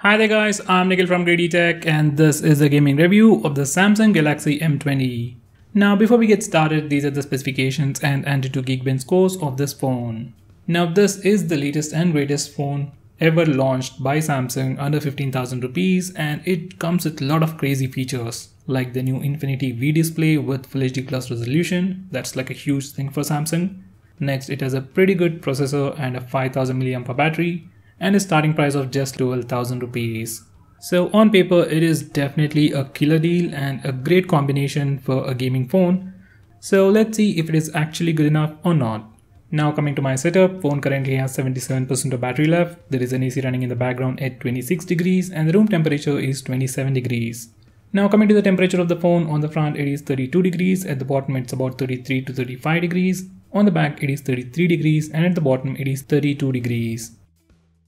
Hi there guys, I'm Nikhil from GreedyTech and this is a gaming review of the Samsung Galaxy M20. Now before we get started, these are the specifications and Antutu Geekbench scores of this phone. Now this is the latest and greatest phone ever launched by Samsung under 15,000 rupees, and it comes with a lot of crazy features like the new Infinity V display with Full HD Plus resolution. That's like a huge thing for Samsung. Next, it has a pretty good processor and a 5000 mAh battery, and a starting price of just 12,000 rupees. So on paper, it is definitely a killer deal and a great combination for a gaming phone. So let's see if it is actually good enough or not. Now coming to my setup, phone currently has 77% of battery left. There is an AC running in the background at 26 degrees and the room temperature is 27 degrees. Now coming to the temperature of the phone, on the front it is 32 degrees, at the bottom it's about 33 to 35 degrees, on the back it is 33 degrees and at the bottom it is 32 degrees.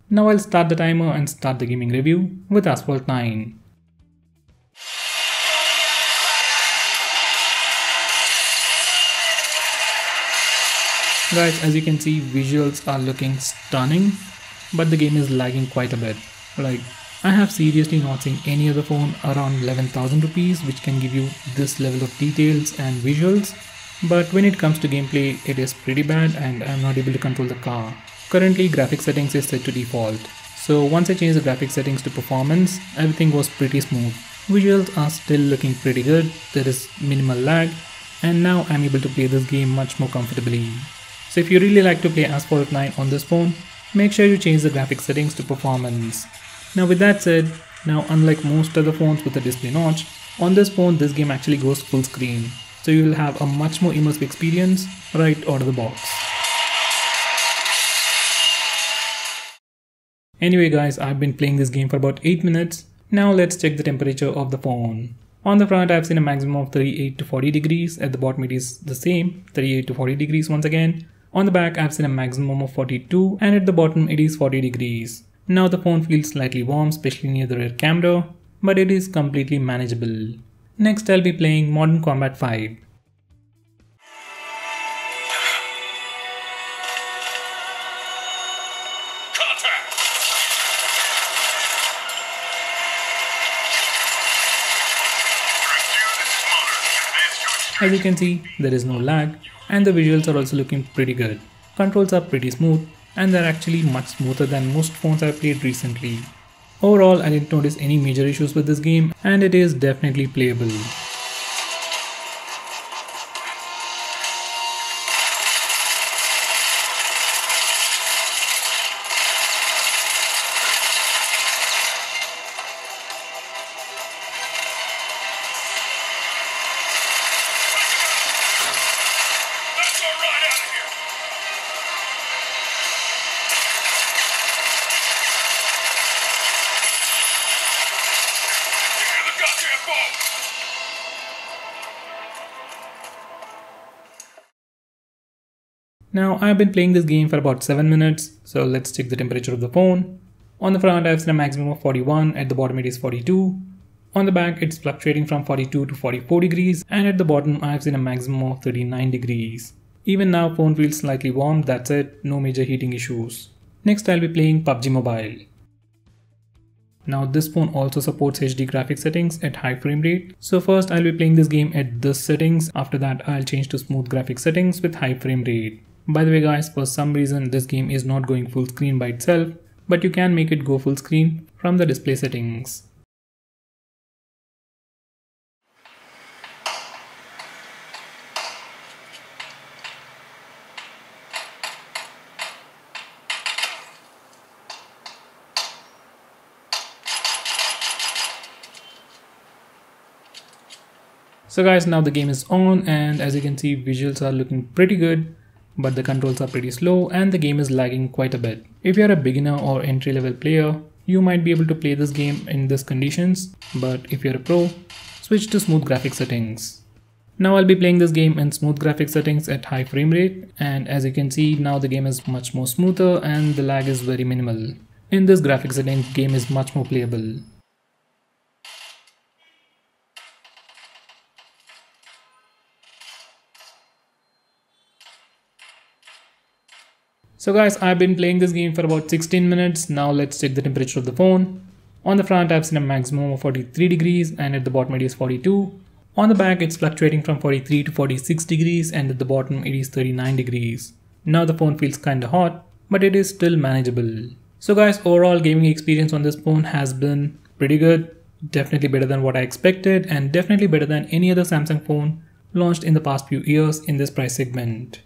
Now I'll start the timer and start the gaming review with Asphalt 9. Guys, as you can see, visuals are looking stunning, but the game is lagging quite a bit. Like, I have seriously not seen any other phone around 11,000 rupees which can give you this level of details and visuals, but when it comes to gameplay, it is pretty bad and I'm not able to control the car. Currently, graphics settings is set to default. So once I changed the graphics settings to performance, everything was pretty smooth. Visuals are still looking pretty good, there is minimal lag, and now I'm able to play this game much more comfortably. So if you really like to play Asphalt 9 on this phone, make sure you change the graphics settings to performance. Now with that said, now unlike most other phones with a display notch, on this phone this game actually goes full screen. So you will have a much more immersive experience right out of the box. Anyway guys, I've been playing this game for about 8 minutes. Now let's check the temperature of the phone. On the front I've seen a maximum of 38 to 40 degrees, at the bottom it is the same, 38 to 40 degrees once again. On the back I've seen a maximum of 42 and at the bottom it is 40 degrees. Now the phone feels slightly warm, especially near the rear camera, but it is completely manageable. Next I'll be playing Modern Combat 5. As you can see, there is no lag and the visuals are also looking pretty good. Controls are pretty smooth and they're actually much smoother than most phones I've played recently. Overall, I didn't notice any major issues with this game and it is definitely playable. Now I've been playing this game for about 7 minutes, so let's check the temperature of the phone. On the front I've seen a maximum of 41, at the bottom it is 42. On the back it's fluctuating from 42 to 44 degrees and at the bottom I've seen a maximum of 39 degrees. Even now phone feels slightly warm, that's it, no major heating issues. Next I'll be playing PUBG Mobile. Now this phone also supports HD graphics settings at high frame rate. So first I'll be playing this game at this settings, after that I'll change to smooth graphics settings with high frame rate. By the way guys, for some reason this game is not going full screen by itself, but you can make it go full screen from the display settings. So guys, now the game is on and as you can see, visuals are looking pretty good, but the controls are pretty slow and the game is lagging quite a bit. If you're a beginner or entry level player, you might be able to play this game in these conditions, but if you're a pro, switch to smooth graphics settings. Now I'll be playing this game in smooth graphics settings at high frame rate, and as you can see, now the game is much more smoother and the lag is very minimal. In this graphics setting, game is much more playable. So guys, I've been playing this game for about 16 minutes. Now let's check the temperature of the phone. On the front, I've seen a maximum of 43 degrees and at the bottom it is 42. On the back, it's fluctuating from 43 to 46 degrees and at the bottom it is 39 degrees. Now the phone feels kinda hot, but it is still manageable. So guys, overall gaming experience on this phone has been pretty good. Definitely better than what I expected and definitely better than any other Samsung phone launched in the past few years in this price segment.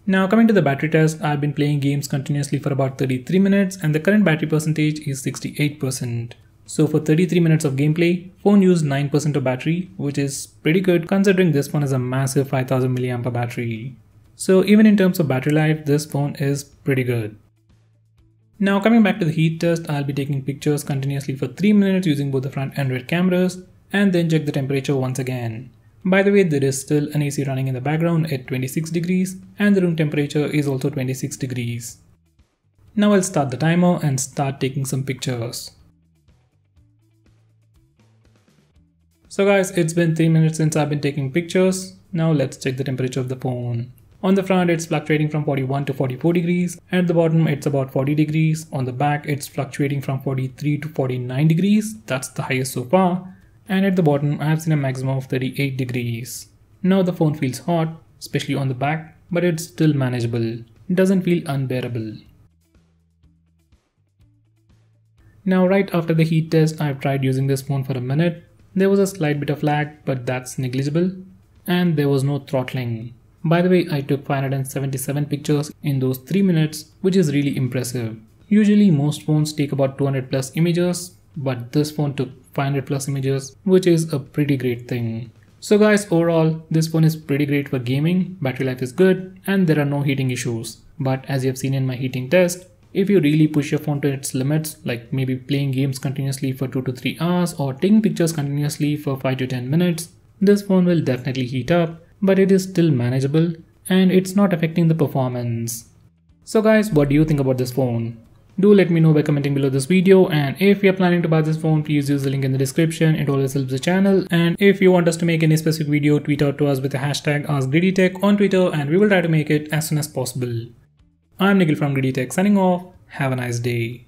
Now coming to the battery test, I've been playing games continuously for about 33 minutes and the current battery percentage is 68%. So for 33 minutes of gameplay, phone used 9% of battery, which is pretty good considering this phone has a massive 5000 mAh battery. So even in terms of battery life, this phone is pretty good. Now coming back to the heat test, I'll be taking pictures continuously for 3 minutes using both the front and rear cameras and then check the temperature once again. By the way, there is still an AC running in the background at 26 degrees and the room temperature is also 26 degrees. Now I'll start the timer and start taking some pictures. So guys, it's been 3 minutes since I've been taking pictures. Now let's check the temperature of the phone. On the front, it's fluctuating from 41 to 44 degrees. At the bottom, it's about 40 degrees. On the back, it's fluctuating from 43 to 49 degrees. That's the highest so far. And at the bottom, I've seen a maximum of 38 degrees. Now the phone feels hot, especially on the back, but it's still manageable. It doesn't feel unbearable. Now right after the heat test, I've tried using this phone for a minute. There was a slight bit of lag, but that's negligible. And there was no throttling. By the way, I took 577 pictures in those 3 minutes, which is really impressive. Usually most phones take about 200 plus images, but this phone took 500 plus images, which is a pretty great thing. So guys, overall, this phone is pretty great for gaming, battery life is good, and there are no heating issues. But as you have seen in my heating test, if you really push your phone to its limits, like maybe playing games continuously for 2 to 3 hours or taking pictures continuously for 5 to 10 minutes, this phone will definitely heat up, but it is still manageable and it's not affecting the performance. So guys, what do you think about this phone? Do let me know by commenting below this video, and if you are planning to buy this phone, please use the link in the description. It always helps the channel. And if you want us to make any specific video, tweet out to us with the hashtag AskGreedyTech on Twitter and we will try to make it as soon as possible. I'm Nikhil from GreedyTech signing off. Have a nice day.